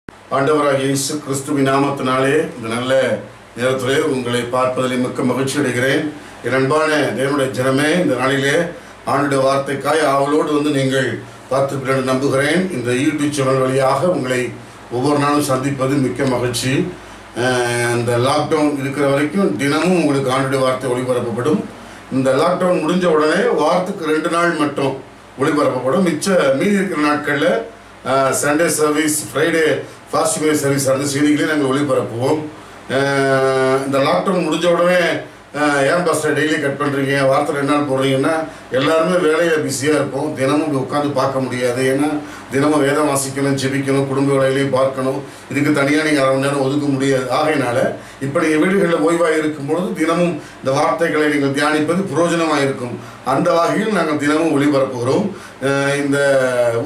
ஆண்டவராகிய இயேசு கிறிஸ்துவின் நாமத்தினாலே இந்த நல்ல நேரத்திலே உங்களை பார்ப்பதில் மிக்க மகிழ்ச்சி அடைகிறேன். என் அன்பான தேவனுடைய ஜனமே, இந்த நாளிலே ஆண்டுடைய வார்த்தைக்காய் ஆவலோடு நீங்கள் பார்த்து நம்புகிறேன். இந்த யூடியூப் சேனல் வழியாக உங்களை ஒவ்வொரு நாளும் சந்திப்பது மிக்க மகிழ்ச்சி. இந்த லாக்டவுன் இருக்கிற வரைக்கும் தினமும் உங்களுக்கு ஆண்டுடைய வார்த்தை ஒளிபரப்பப்படும். இந்த லாக்டவுன் முடிஞ்ச உடனே வாரத்துக்கு 2 நாள் மட்டும் ஒளிபரப்பப்படும். மீதி இருக்கிற நாட்களில் Sunday service, Friday fasting service அந்த செய்திகளையும் நாங்கள் ஒளிபரப்புவோம். இந்த லாக்டவுன் முடிஞ்ச உடனே ஏன் பாஸ்டர் டெய்லி கட் பண்ணுறீங்க, வாரத்தில் 2 நாள் போடுறீங்கன்னா எல்லாருமே வேலையில் பிஸியாக இருப்போம். தினமும் உட்காந்து பார்க்க முடியாது. ஏன்னா தினமும் வேதம் வாசிக்கணும், ஜெபிக்கணும், குடும்ப வேலையிலையும் பார்க்கணும். இதுக்கு தனியாக நீங்கள் 1/2 மணி நேரம் ஒதுக்க முடியாது. ஆகையினால இப்போ நீங்கள் வீடுகளில் ஓய்வாக இருக்கும்பொழுது தினமும் இந்த வார்த்தைகளை நீங்கள் தியானிப்பது பிரயோஜனமாக இருக்கும். அந்த வகையில் நாங்கள் தினமும் ஒளிபரப்புகிறோம். இந்த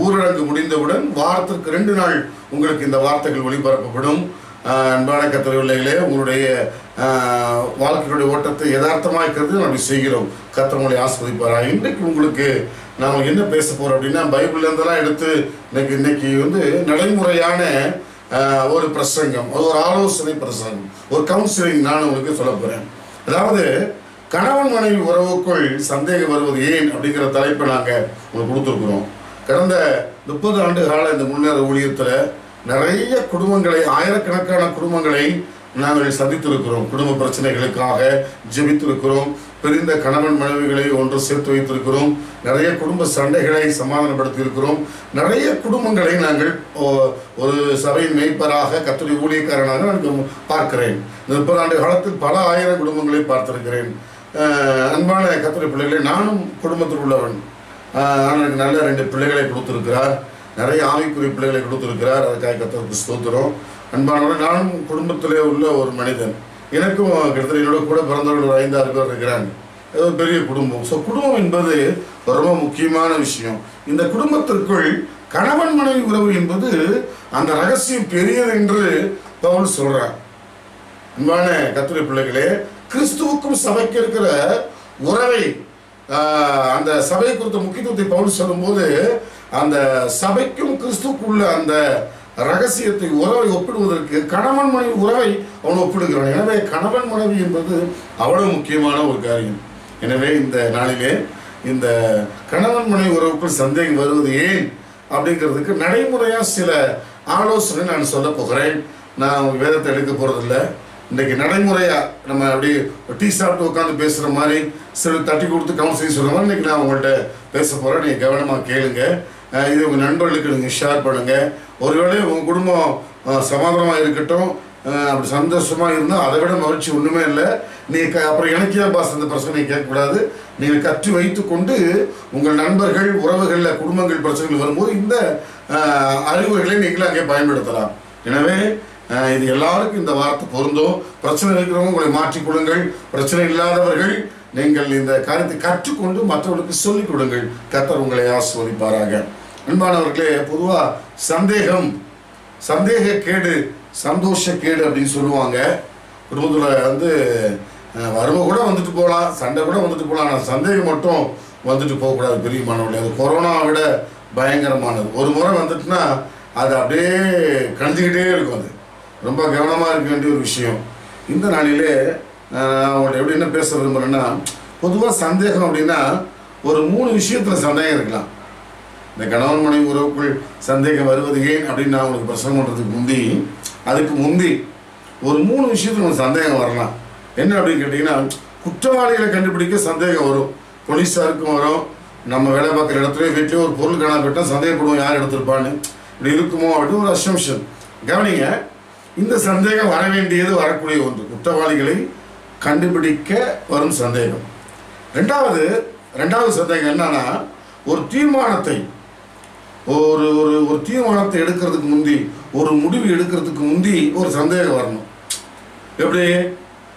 ஊரடங்கு முடிந்தவுடன் வாரத்திற்கு 2 நாள் உங்களுக்கு இந்த வார்த்தைகள் ஒளிபரப்பப்படும். அன்பான கர்த்தருடைய பிள்ளைகளே, உங்களுடைய வாழ்க்கையுடைய ஓட்டத்தை யதார்த்தமாக்கிறது அப்படி செய்கிறோம். கர்த்தர் உங்களை ஆசீர்வதிப்பாராக. இன்றைக்கு உங்களுக்கு நாம் என்ன பேச போகிறோம் அப்படின்னா, பைபிள்லேருந்தெல்லாம் எடுத்து இன்னைக்கு நடைமுறையான ஒரு பிரசங்கம், ஒரு ஆலோசனை பிரசங்கம், ஒரு கவுன்சிலிங் நான் உங்களுக்கு சொல்ல போகிறேன். அதாவது கணவன் மனைவி உறவுக்குள் சந்தேகம் வருவது ஏன் அப்படிங்கிற தலைப்பை நாங்கள் உங்களுக்கு கொடுத்துருக்குறோம். கடந்த 30 ஆண்டு கால இந்த முன்னேற ஊழியத்தில் நிறைய குடும்பங்களை, ஆயிரக்கணக்கான குடும்பங்களை நாங்கள் சந்தித்திருக்கிறோம். குடும்ப பிரச்சனைகளுக்காக ஜெபித்திருக்கிறோம். பிரிந்த கணவன் மனைவிகளை ஒன்று சேர்த்து வைத்திருக்கிறோம். நிறைய குடும்ப சண்டைகளை சமாதானப்படுத்தி இருக்கிறோம். நிறைய குடும்பங்களை நாங்கள் ஒரு சபையின் மேய்ப்பராக, கர்த்தருடைய ஊழியக்காரனாக நான் பார்க்கிறேன். 30 ஆண்டு காலத்தில் பல ஆயிரம் குடும்பங்களை பார்த்திருக்கிறேன். அன்பான கர்த்தருடைய பிள்ளைகளை, நானும் குடும்பத்தில் உள்ளவன். எனக்கு நல்ல 2 பிள்ளைகளை கொடுத்திருக்கிறார். நிறைய ஆவிக்குரிய பிள்ளைகளை கொடுத்திருக்கிறார். அதுக்காக கர்த்தருக்கு ஸ்தோத்திரம். அன்பானவர்கள், நானும் குடும்பத்திலே உள்ள ஒரு மனிதன். எனக்கும் கிட்டத்தட்ட என்னோட கூட பிறந்தவர்கள் ஒரு 5-6 பேர் இருக்கிறாங்க. அது ஒரு பெரிய குடும்பம். ஸோ குடும்பம் என்பது ரொம்ப முக்கியமான விஷயம். இந்த குடும்பத்திற்குள் கணவன் மனைவி உறவு என்பது அந்த ரகசியம் பெரியது என்று பவுல் சொல்றார். அன்பான கர்த்தருடைய பிள்ளைகளே, கிறிஸ்துவுக்கும் சபைக்கு இருக்கிற உறவை, அந்த சபை குறித்த முக்கியத்துவத்தை பவுல் சொல்லும்போது அந்த சபைக்கும் கிறிஸ்துவுக்குள்ள அந்த ரகசியத்தை, உறவை ஒப்பிடுவதற்கு கணவன் மனைவி உறவை அவன் ஒப்பிடுகிறான். எனவே கணவன் மனைவி என்பது அவ்வளவு முக்கியமான ஒரு காரியம். எனவே இந்த நாளிலே இந்த கணவன் மனைவி உறவுக்குள் சந்தேகம் வருவது ஏன் அப்படிங்கிறதுக்கு நடைமுறையாக சில ஆலோசனை நான் சொல்ல போகிறேன். நான் வேதத்தை எடுக்க போகிறதில்லை. இன்றைக்கி நடைமுறையாக நம்ம அப்படி டீ சாப்பிட்டு உட்காந்து பேசுகிற மாதிரி சில தட்டி கொடுத்து கவுன்சிலிங் சொல்கிற மாதிரி இன்றைக்கி நான் உங்கள்கிட்ட பேச போகிறேன். நீங்கள் கவனமாக கேளுங்க. இது உங்கள் நண்பர்களுக்கு நீங்கள் ஷேர் பண்ணுங்கள். ஒருவேளை உங்கள் குடும்பம் சமாதானமாக இருக்கட்டும், அப்படி சந்தோஷமாக இருந்தால் அதை விட மகிழ்ச்சி ஒன்றுமே இல்லை. நீங்கள் அப்புறம் எனக்கு ஏன் பாஸ் அந்த பிரச்சனை கேட்கக்கூடாது. நீங்கள் கற்று வைத்து கொண்டு உங்கள் நண்பர்கள், உறவுகளில், குடும்பங்கள் பிரச்சனைகள் வரும்போது இந்த அறிவுரைகளை நீங்களும் அங்கே பயன்படுத்தலாம். எனவே இது எல்லாருக்கும் இந்த வார்த்தை பொருந்தும். பிரச்சனை இருக்கிறவங்க உங்களை மாற்றிக்கொள்ளுங்கள். பிரச்சனை இல்லாதவர்கள் நீங்கள் இந்த காரியத்தை கற்றுக்கொண்டு மற்றவர்களுக்கு சொல்லிக் கொடுங்கள். கர்த்தர் உங்களை ஆசீர்வதிப்பாராக. அன்பானவர்களே, பொதுவாக சந்தேக கேடு, சந்தோஷ கேடு அப்படின்னு சொல்லுவாங்க. குடும்பத்தில் வறுமை கூட வந்துட்டு போகலாம், சண்டை கூட வந்துட்டு போகலாம், ஆனால் சந்தேகம் மட்டும் வந்துட்டு போகக்கூடாது. பெரிய மாணவர்களே, அது கொரோனாவை விட பயங்கரமானது. ஒரு முறை வந்துட்டுனா அது அப்படியே கணிஞ்சிக்கிட்டே இருக்கும். அது ரொம்ப கவனமாக இருக்க வேண்டிய ஒரு விஷயம். இந்த நாளிலே அவங்கள்ட்ட எப்படி என்ன பேச விரும்புகிறேன்னா, பொதுவாக சந்தேகம் அப்படின்னா ஒரு 3 விஷயத்தில் சந்தேகம் இருக்கலாம். இந்த கணவன் மனைவி உறவுக்குள் சந்தேகம் வருவது ஏன் அப்படின்னு நான் உங்களுக்கு பிரசங்கம் பண்ணுறதுக்கு அதுக்கு முந்தி ஒரு 3 விஷயத்தில் உங்களுக்கு சந்தேகம் வரலாம். என்ன அப்படின்னு கேட்டிங்கன்னா, குற்றவாளிகளை கண்டுபிடிக்க சந்தேகம் வரும். போலீஸாருக்கும் வரும். நம்ம வேலை பார்க்குற இடத்துல வீட்டிலே ஒரு பொருள் காணாம போயிட்டால் சந்தேகப்படுவோம், யார் எடுத்திருப்பான்னு, இப்படி இருக்குமோ அப்படின்னு ஒரு அசம்ஷன். கவனிங்க, இந்த சந்தேகம் வர வேண்டியது வரக்கூடிய ஒன்று. குற்றவாளிகளை கண்டுபிடிக்க வரும் சந்தேகம். ரெண்டாவது சந்தேகம் என்னன்னா, ஒரு தீர்மானத்தை எடுக்கிறதுக்கு முந்தி, ஒரு முடிவு எடுக்கிறதுக்கு முந்தி ஒரு சந்தேகம் வரணும். எப்படி?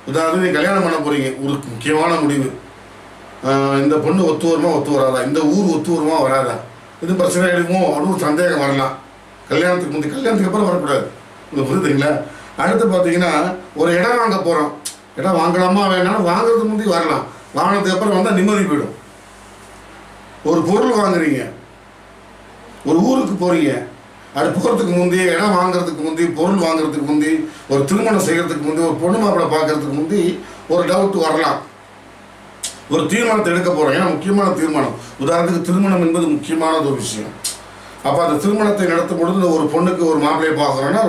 உதாரணத்துக்கு நீ கல்யாணம் பண்ண போறீங்க, ஒரு முக்கியமான முடிவு. இந்த பொண்ணு ஒத்து வருமா, ஒத்து வராதா, இந்த ஊர் ஒத்து வருமா, வராதா, இது பிரச்சனை எடுக்குமோ அப்படின்னு ஒரு சந்தேகம் வரலாம். கல்யாணத்துக்கு முந்தி. கல்யாணத்துக்கு அப்புறம் வரக்கூடாது. உங்களுக்கு புரியுதுங்களா? அடுத்து பார்த்தீங்கன்னா, ஒரு இடம் வாங்க போகிறோம். இடம் வாங்கலாமா வேணாலும் வாங்குறதுக்கு முந்தி வரலாம். வாங்கினதுக்கு அப்புறம் வந்தால் நிம்மதி போயிடும். ஒரு பொருள் வாங்குறீங்க, ஒரு ஊருக்கு போகிறீங்க, அது போகிறதுக்கு முந்தி, இடம் வாங்குறதுக்கு முந்தி, பொருள் வாங்குறதுக்கு முந்தி, ஒரு திருமணம் செய்கிறதுக்கு முந்தி, ஒரு பொண்ணு மாப்பிள்ளை பார்க்கறதுக்கு முந்தி ஒரு டவுட் வரலாம். ஒரு தீர்மானத்தை எடுக்க போகிறோம். ஏன்னா முக்கியமான தீர்மானம். உதாரணத்துக்கு திருமணம் என்பது முக்கியமானது ஒரு விஷயம். அப்போ அந்த திருமணத்தை நடத்தும் பொழுது ஒரு பொண்ணுக்கு ஒரு மாப்பிள்ளையை பார்க்குறோன்னா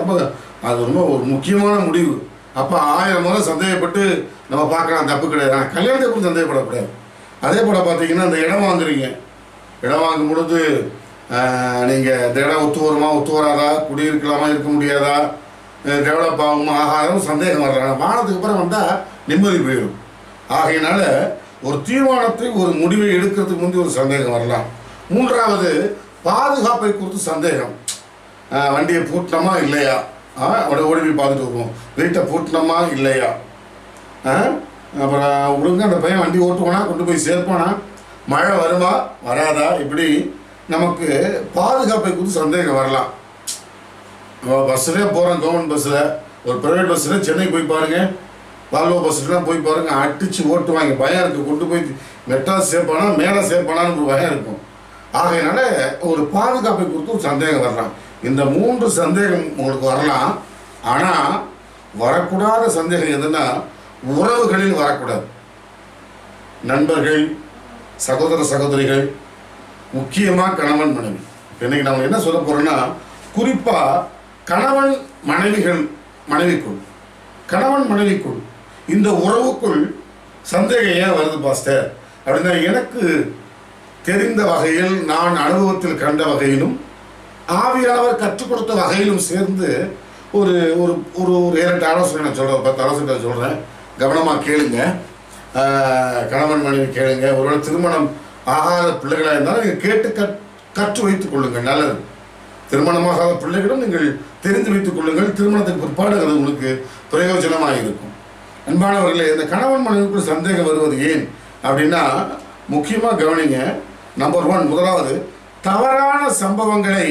அது ரொம்ப ஒரு முக்கியமான முடிவு. அப்போ 1000 முறை சந்தேகப்பட்டு நம்ம பார்க்கலாம், தப்பு கிடையாது. ஆனால் கல்யாணத்தை கூட சந்தேகப்படக்கூடாது. அதே போல் பார்த்தீங்கன்னா இந்த இடம் வாங்குறீங்க. இடம் வாங்கும் பொழுது நீங்கள் இந்த இடம் ஒத்து வருமா, ஒத்து வராதா, குடியிருக்கலாமா, இருக்க முடியாதா, டெவலப் ஆகுமா, ஆகாதும் சந்தேகம் வர்றாங்க. வானத்துக்கு அப்புறம் வந்தால் நிம்மதி போயிடும். ஆகையினால ஒரு தீர்மானத்தை, ஒரு முடிவை எடுக்கிறதுக்கு முந்தைய ஒரு சந்தேகம் வரலாம். 3வது பாதுகாப்பை குறித்து சந்தேகம். வண்டியை பூட்டினோமா இல்லையா, அப்படியே ஓடி போய் பார்த்துட்டு வருவோம். வீட்டை பூட்டினோமா இல்லையா, அப்புறம் ஒழுங்காக அந்த பையன் வண்டி ஓட்டுவானா, கொண்டு போய் சேர்ப்பானா, மழை வருமா வராதா, இப்படி நமக்கு பாதுகாப்பை குறித்து சந்தேகம் வரலாம். பஸ்ஸிலே போகிறோம், கவர்மெண்ட் பஸ்ஸில், ஒரு ப்ரைவேட் பஸ்ஸில் சென்னை போய் பாருங்கள், வால்வோ பஸ்ஸுலாம் போய் பாருங்கள், அடித்து ஓட்டுவாங்க. பயம் இருக்குது, கொண்டு போய் மெட்ராஸ் சேர்ப்பானா மேலே சேர்ப்பானான்னு ஒரு பயம் இருக்கும். ஆகையினால ஒரு பாதுகாப்பை குறித்து ஒரு சந்தேகம் வரலாம். இந்த 3 சந்தேகம் உங்களுக்கு வரலாம். ஆனால் வரக்கூடாத சந்தேகம் எதுன்னா உறவுகளில் வரக்கூடாது. நண்பர்கள், சகோதர சகோதரிகள், முக்கியமாக கணவன் மனைவி. இன்னைக்கு நம்ம என்ன சொல்ல போகிறோன்னா, குறிப்பாக கணவன் மனைவிக்குள் கணவன் மனைவிக்குள் இந்த உறவுக்குள் சந்தேகம் ஏன் வருது பாஸ்டர் அப்படின்னா, எனக்கு தெரிந்த வகையில், நான் அனுபவத்தில் கண்ட வகையிலும், ஆவியானவர் கற்றுக் கொடுத்த வகையிலும் சேர்ந்து ஒரு ஒரு ஒரு 7-8 ஆலோசனை நான் சொல்கிறேன், 10 ஆலோசனை சொல்கிறேன். கவனமாக கேளுங்க. கணவன் மனைவி கேளுங்க. ஒருவேளை திருமணம் ஆகாத பிள்ளைகளாக இருந்தாலும் நீங்கள் கேட்டு கற்று வைத்துக் கொள்ளுங்கள், நல்லது. திருமணமாகாத பிள்ளைகளும் நீங்கள் தெரிந்து வைத்துக் கொள்ளுங்கள். திருமணத்துக்கு பிற்பாடு அது உங்களுக்கு பிரயோஜனமாக இருக்கும். அன்பானவர்களே, இந்த கணவன் மனைவிக்குள் சந்தேகம் வருவது ஏன் அப்படின்னா, முக்கியமாக கவனிங்க. நம்பர் 1, முதலாவது, தவறான சம்பவங்களை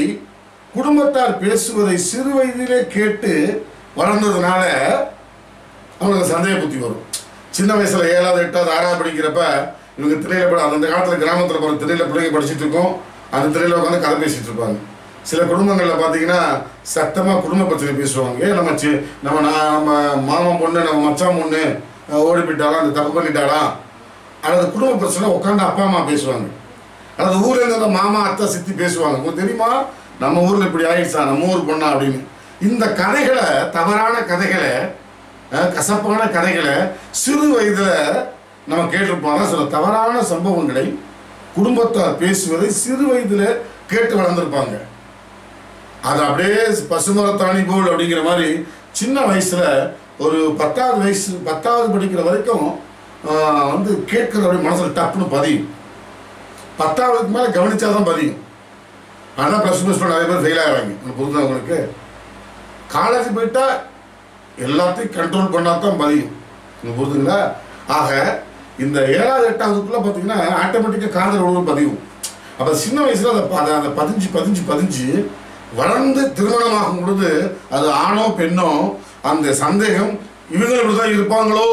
குடும்பத்தார் பேசுவதை சிறு வயதிலே கேட்டு வளர்ந்ததுனால அவங்களுக்கு சந்தேக புத்தி வரும். சின்ன வயசில் 7வது 8வது 6வது படிக்கிறப்ப இவங்க திரையில் அந்த காலத்தில் கிராமத்தில் போகிற திரையில் பிள்ளைங்க படிச்சுட்டு இருக்கோம். அந்த திரையில் உட்காந்து கதை பேசிகிட்டு இருப்பாங்க. சில குடும்பங்களில் பார்த்தீங்கன்னா சத்தமாக குடும்ப பிரச்சனை பேசுவாங்க. ஏன் நம்ம மாமன் பொண்ணு, நம்ம மச்சான் பொண்ணு ஓடி போயிட்டாலாம், அந்த தப்பு பண்ணிட்டாலாம், அல்லது குடும்ப பிரச்சனை உட்காந்து அப்பா அம்மா பேசுவாங்க. அல்லது ஊரில் இருந்து அந்த மாமா அத்தை சித்தி பேசுவாங்க. உங்களுக்கு தெரியுமா, நம்ம ஊரில் இப்படி ஆயிடுச்சா, நம்ம ஊர் பொண்ணா அப்படின்னு. இந்த கதைகளை, தவறான கதைகளை, கசப்பான கதைகளை சிறு வயதில் நம்ம கேட்டிருப்போம். சில தவறான சம்பவங்களை குடும்பத்தார் பேசுவதை சிறு வயதில் கேட்டு வளர்ந்துருப்பாங்க. அது அப்படியே பசுமரத்தாணி போல் அப்படிங்கிற மாதிரி சின்ன வயசில் ஒரு 10வது படிக்கிற வரைக்கும் வந்து கேட்குற அப்படி மனசில் டப்புன்னு பதியும். 10வதுக்கு மேலே கவனிச்சாதான் பதியும். ஆனால் +1 நிறைய பேர் ஃபெயில் ஆகிறாங்க. புரிஞ்சவங்களுக்கு காலேஜ் போயிட்டா எல்லாத்தையும் கண்ட்ரோல் பண்ணால் தான் பதியும். புரிஞ்சுங்களா? ஆக இந்த 7வது 8வதுக்குள்ளே பார்த்தீங்கன்னா ஆட்டோமேட்டிக்காக காதல் உணர்வு பதியும். அப்போ சின்ன வயசில் அதை பதிஞ்சு வளர்ந்து திருமணமாகும் பொழுது அது ஆணோ பெண்ணோ அந்த சந்தேகம் இவங்க இப்படி தான் இருப்பாங்களோ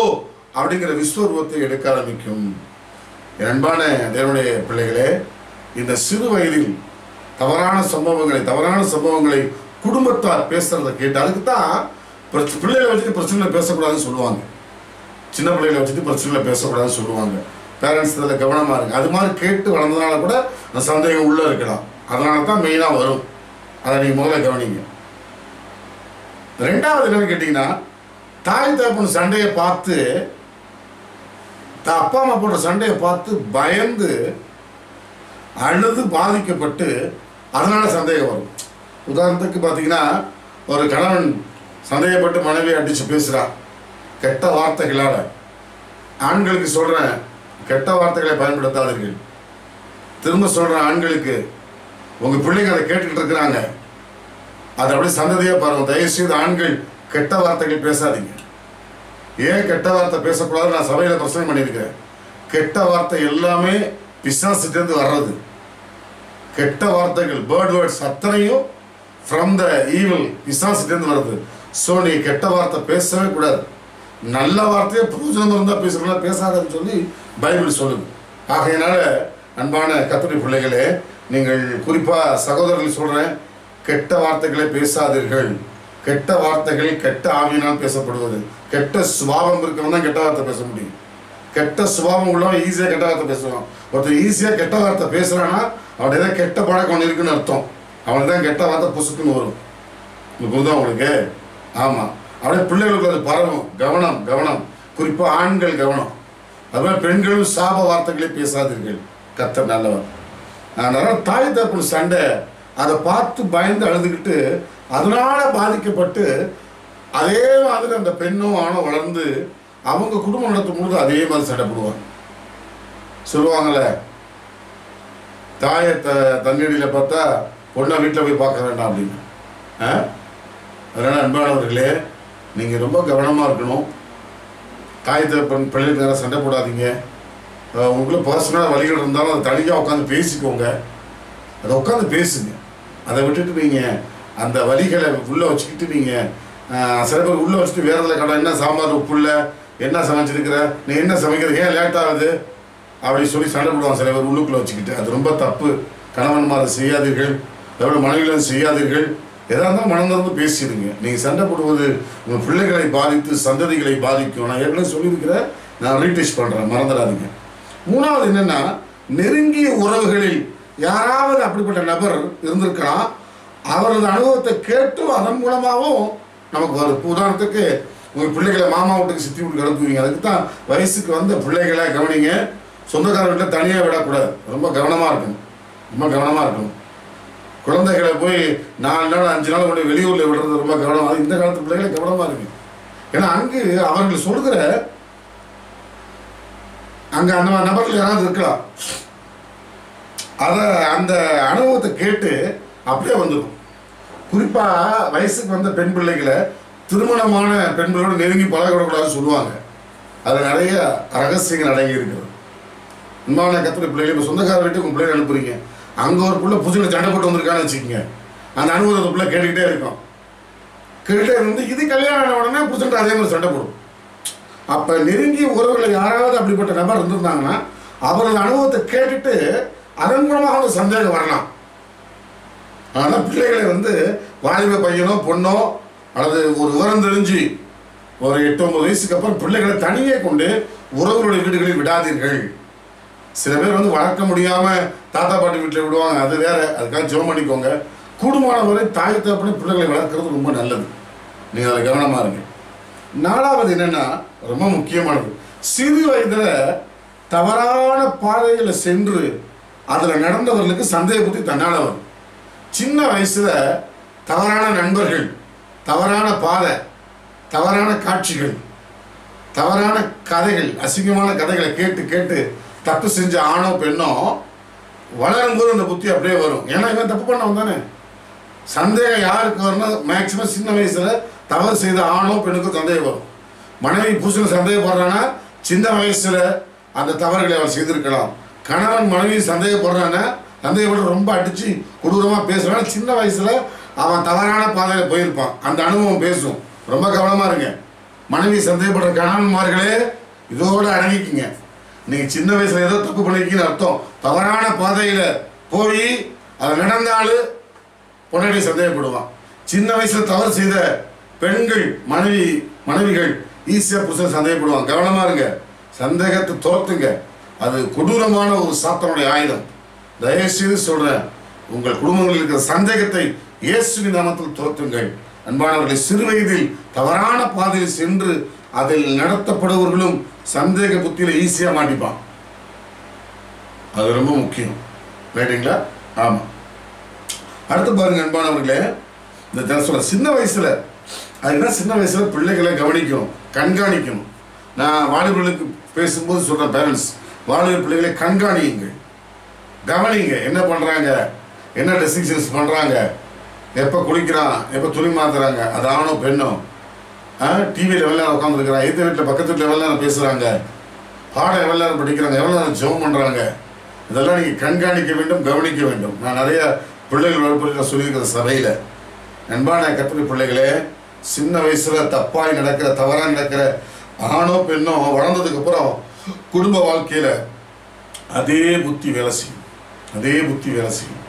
அப்படிங்கிற விஸ்வரூபத்தை எடுக்க ஆரம்பிக்கும். அன்பான தேவனுடைய பிள்ளைகளே, இந்த சிறு வயதில் தவறான சம்பவங்களை குடும்பத்தார் பேசுறதை கேட்டு, அதுக்கு தான் பிள்ளைகளை வச்சுட்டு பிரச்சனைகளை பேசக்கூடாதுன்னு சொல்லுவாங்க. சின்ன பிள்ளைகளை வச்சுட்டு பிரச்சனைகளை பேசக்கூடாதுன்னு சொல்லுவாங்க. பேரண்ட்ஸ் இதில் கவனமாக இருக்கு. அது மாதிரி கேட்டு வளர்ந்ததுனால கூட அந்த சந்தேகம் உள்ளே இருக்கலாம். அதனால தான் மெயினாக வரும். அதை நீங்கள் முதல்ல கவனிங்க. 2வது என்னன்னு கேட்டிங்கன்னா, தாய் தகப்பன் சண்டையை பார்த்து, அப்பா அம்மா போடுற சண்டையை பார்த்து பயந்து அழுது பாதிக்கப்பட்டு அதனால் சந்தேகம் வரும். உதாரணத்துக்கு பார்த்தீங்கன்னா, ஒரு கணவன் சந்தேகப்பட்டு மனைவியை அடித்து பேசுகிறான் கெட்ட வார்த்தைகளால். ஆண்களுக்கு சொல்கிறேன், கெட்ட வார்த்தைகளை பயன்படுத்தாதீர்கள். திரும்ப சொல்கிறேன், ஆண்களுக்கு உங்கள் பிள்ளைங்க அதை கேட்டுக்கிட்டு இருக்கிறாங்க, அதை அப்படியே சந்ததியாக பாருங்கள். தயவுசெய்து ஆண்கள் கெட்ட வார்த்தைகள் பேசாதீங்க. ஏன் கெட்ட வார்த்தை பேசக்கூடாது? நான் சபையில் பிரச்சனை பண்ணியிருக்கேன். கெட்ட வார்த்தை எல்லாமே பிசாசுட்டேருந்து வர்றது. கெட்ட வார்த்தைகள், பேர்ட் வேர்ட்ஸ் அத்தனையும் ஃப்ரம் த ஈவில், பிசாசுட்டேருந்து வருது. ஸோ நீ கெட்ட வார்த்தை பேசவே கூடாது. நல்ல வார்த்தையை பிரயோஜனம் இருந்தால் பேசுகிறதா, பேசாதன்னு சொல்லி பைபிள் சொல்லுது. ஆகையினால அன்பான கர்த்தருடைய பிள்ளைகளே, நீங்கள் குறிப்பாக சகோதரர்கள் சொல்கிறேன், கெட்ட வார்த்தைகளை பேசாதீர்கள். கெட்ட வார்த்தைகள் கெட்ட ஆவியினால் பேசப்படுவது. கெட்ட சுபாவம் இருக்கவன் தான் கெட்ட வார்த்தை பேச முடியும். கெட்ட சுபாவம் உள்ளவன் ஈஸியாக கெட்ட வார்த்தை பேசுவான். ஒருத்தர் ஈஸியாக கெட்ட வார்த்தை பேசுகிறான்னா அவன் ஏதாவது கெட்ட பழக்கம் ஒன்று இருக்குன்னு அர்த்தம். அவனுக்கு தான் கெட்ட வார்த்தை புசுக்குன்னு வரும். புரியுதா உங்களுக்கு? ஆமாம், அப்படியே பிள்ளைகளுக்கு அது பரவும். கவனம் கவனம், குறிப்பாக ஆண்கள் கவனம். அதுமாதிரி பெண்களும் சாப வார்த்தைகளே பேசாதீர்கள், கர்த்தர் நல்லவர். அதனால் தாய் தகப்பன் சண்டை அதை பார்த்து பயந்து அழுதுகிட்டு அதனால பாதிக்கப்பட்டு அதே மாதிரி அந்த பெண்ணும் ஆணும் வளர்ந்து அவங்க குடும்பம் நடத்தும் பொழுது அதே மாதிரி சண்டை போடுவாங்க. சொல்லுவாங்கள்ல, தாயை தண்ணீடியில் பார்த்தா பொண்ணை வீட்டில் போய் பார்க்க வேண்டாம் அப்படின்னு. அதனால் அன்பானவர்களே, நீங்கள் ரொம்ப கவனமாக இருக்கணும். தாய் தகப்பன் பிள்ளைகளுக்கு நேரம் சண்டை போடாதீங்க. உங்களுக்குள்ள பர்சனலாக வழிகள் இருந்தாலும் அதை தனியாக உட்காந்து பேசிக்கோங்க. அதை உட்காந்து பேசுங்க. அதை விட்டுட்டு நீங்கள் அந்த வழிகளை உள்ளே வச்சுக்கிட்டு நீங்கள் சில பேர் உள்ளே வச்சுட்டு வேறு இதில் கடை என்ன சாம்பார் உப்பு இல்லை, என்ன சமைச்சிருக்கிற, நீ என்ன சமைக்கிறது, ஏன் லேட் ஆகுது அப்படி சொல்லி சண்டை போடுவாங்க சில பேர் உள்ளுக்குள்ளே வச்சுக்கிட்டு. அது ரொம்ப தப்பு. கணவன்மாரை செய்யாதீர்கள், அதோட மனைவிகளும் செய்யாதீர்கள். எதாக இருந்தாலும் மனம் திறந்து பேசிடுங்க. நீங்கள் சண்டை போடுவது உங்கள் பிள்ளைகளை பாதித்து சந்ததிகளை பாதிக்கும். நான் ஏற்கனவே சொல்லியிருக்கிறேன், நான் ரீடெஸ்ட் பண்ணுறேன், மறந்துடாதீங்க. மூணாவது என்னென்னா, நெருங்கிய உறவுகளில் யாராவது அப்படிப்பட்ட நபர் இருந்திருக்கலாம். அவரது அனுபவத்தை கேட்டும் அதன் மூலமாகவும் நமக்கு வரும். உதாரணத்துக்கு உங்கள் பிள்ளைகளை மாமா வீட்டுக்கு சித்தி வீட்டுக்கு அனுப்புவீங்க. அதுக்கு தான் வயசுக்கு வந்த பிள்ளைகளை கவனிங்க. சொந்தக்கார வீட்டில் தனியாக விடக்கூடாது. ரொம்ப கவனமாக இருக்கணும், ரொம்ப கவனமாக இருக்கணும். குழந்தைகளை போய் 4 நாள் 5 நாள் கொண்டு வெளியூரில் விடுறது ரொம்ப கவனமாக. இந்த காலத்து பிள்ளைகளை கவனமாக இருக்கு. ஏன்னா அங்கு அவர்கள் சொல்கிற அங்கே அந்த நபர்கள் யாராவது இருக்கலாம். அதை அந்த அனுபவத்தை கேட்டு அப்படியே வந்துடும். குறிப்பாக வயசுக்கு வந்த பெண் பிள்ளைகளை திருமணமான பெண் பிள்ளைகளோடு நெருங்கி பழகக்கூடாதுன்னு சொல்லுவாங்க. அதில் நிறைய ரகசியங்கள் அடங்கி இருக்கிறது. உண்மையான கத்திர பிள்ளைகள் இப்போ சொந்தக்கார வீட்டுக்கு உங்கள் பிள்ளைகள் அனுப்புறீங்க. அங்கே ஒரு பிள்ளை புதுசில் சண்டை போட்டு வந்திருக்கான்னு வச்சுக்கோங்க. அந்த அனுபவத்தை பிள்ளை கேட்டுக்கிட்டே இருக்கும். கேட்டுகிட்டே இருந்து இது கல்யாணம் ஆன உடனே புதுசுட்டு அதே மாதிரி சண்டை போடும். அப்போ நெருங்கிய உறவுகளில் யாராவது அப்படிப்பட்ட நபர் இருந்திருந்தாங்கன்னா அவரது அனுபவத்தை கேட்டுட்டு அதன் மூலமாக ஒரு சந்தேகம் வரலாம். ஆனால் பிள்ளைகளை வாலிப பையனோ பொண்ணோ அல்லது ஒரு விவரம் தெரிஞ்சு ஒரு 8-9 வயசுக்கு அப்புறம் பிள்ளைகளை தனியே கொண்டு உறவுகளுடைய வீடுகளில் விடாதீர்கள். சில பேர் வளர்க்க முடியாமல் தாத்தா பாட்டி வீட்டில் விடுவாங்க, அது வேற. அதுக்காக ஜெபம் பண்ணிக்கோங்க. கூடுமான வரை தாய் தகப்பனை பிள்ளைகளை வளர்க்குறது ரொம்ப நல்லது. நீங்கள் அதில் கவனமாக இருங்க. 4வது என்னென்னா, ரொம்ப முக்கியமானது, சிறு வயதில் தவறான பாதையில் சென்று அதில் நடந்தவர்களுக்கு சந்தேக புத்தி தன்னால் வரும். சின்ன வயசில் தவறான நண்பர்கள், தவறான பாதை, தவறான காட்சிகள், தவறான கதைகள், அசிங்கமான கதைகளை கேட்டு கேட்டு தப்பு செஞ்ச ஆணோ பெண்ணோ வளரும்போது அந்த புத்தி அப்படியே வரும். ஏன்னா இவன் தப்பு பண்ணவன் தானே. சந்தேகம் யாருக்கு வரணும்? மேக்சிமம் சின்ன வயசில் தவறு செய்த ஆணோ பெண்ணுக்கும் சந்தேகம் வரும். மனைவி புருஷன் சந்தேகப்படுறான்னா சின்ன வயசில் அந்த தவறுகளை அவன் செய்திருக்கலாம். கணவன் மனைவி சந்தேகப்படுறான்னா சந்தேகப்பட்டு ரொம்ப அடித்து கொடூரமாக பேசுகிறான். சின்ன வயசில் அவன் தவறான பாதையில் போயிருப்பான். அந்த அனுபவம் பேசும். ரொம்ப கவனமாக இருங்க. மனைவி சந்தேகப்படுற கணவன்மார்களே இதோடு அடங்கிக்குங்க. நீங்கள் சின்ன வயசில் ஏதோ தப்பு பண்ணிருக்கீங்கன்னு அர்த்தம். தவறான பாதையில் போய் அதை நடந்தாலும் பொன்னாடி சந்தேகப்படுவான். சின்ன வயசில் தவறு செய்த பெண்கள் மனைவிகள் ஈஸியாக புருஷன் சந்தேகப்படுவாங்க. கவனமாக இருங்க. சந்தேகத்தை துரத்துங்க. அது கொடூரமான ஒரு சாத்தானுடைய ஆயுதம். தயவுசெய்து சொல்கிறேன், உங்கள் குடும்பங்களில் இருக்கிற சந்தேகத்தை இயேசுவின் நாமத்தில் துரத்துங்கள். அன்பானவர்களை, சிறு வயதில் தவறான பாதையில் சென்று அதில் நடத்தப்படுவர்களும் சந்தேக புத்தியில் ஈஸியாக மாட்டிப்பான். அது ரொம்ப முக்கியம். ரைட்டுங்களா? ஆமாம். அடுத்து பாருங்க அன்பானவர்களே, இந்த சொல்ல சின்ன வயசில் அதுனா சின்ன வயசில் பிள்ளைகளை கவனிக்கணும், கண்காணிக்கணும். நான் வாலிபர்களுக்கு பேசும்போது சொல்கிறேன், பேரண்ட்ஸ் வாலிபர் பிள்ளைகளை கண்காணியுங்கள், கவனிங்க. என்ன பண்ணுறாங்க, என்ன டெசிஷன்ஸ் பண்ணுறாங்க, எப்போ குளிக்கிறான், எப்போ துணி மாற்றுறாங்க, அது ஆணோ பெண்ணோ, டிவியில் எவ்வளோ நேரம் உட்காந்துருக்குறான், எந்த வீட்டில் பக்கத்து வீட்டில் எவ்வளோ நேரம் பேசுகிறாங்க, பாடம் எவ்வளோ நேரம் படிக்கிறாங்க, எவ்வளோ நேரம் ஜெபம் பண்ணுறாங்க, இதெல்லாம் நீங்கள் கண்காணிக்க வேண்டும், கவனிக்க வேண்டும். நான் நிறைய பிள்ளைகள் வளர்ப்பு நான் சொல்லியிருக்கிற சபையில். அன்பான கர்த்தருடைய பிள்ளைகளே, சின்ன வயசில் தப்பாய் நடக்கிற தவறாக நடக்கிற ஆணோ பெண்ணோ வளர்ந்ததுக்கப்புறம் குடும்ப வாழ்க்கையில் அதே புத்தி வேலை செய்யும். அதே புத்தி வேலை செய்யும்.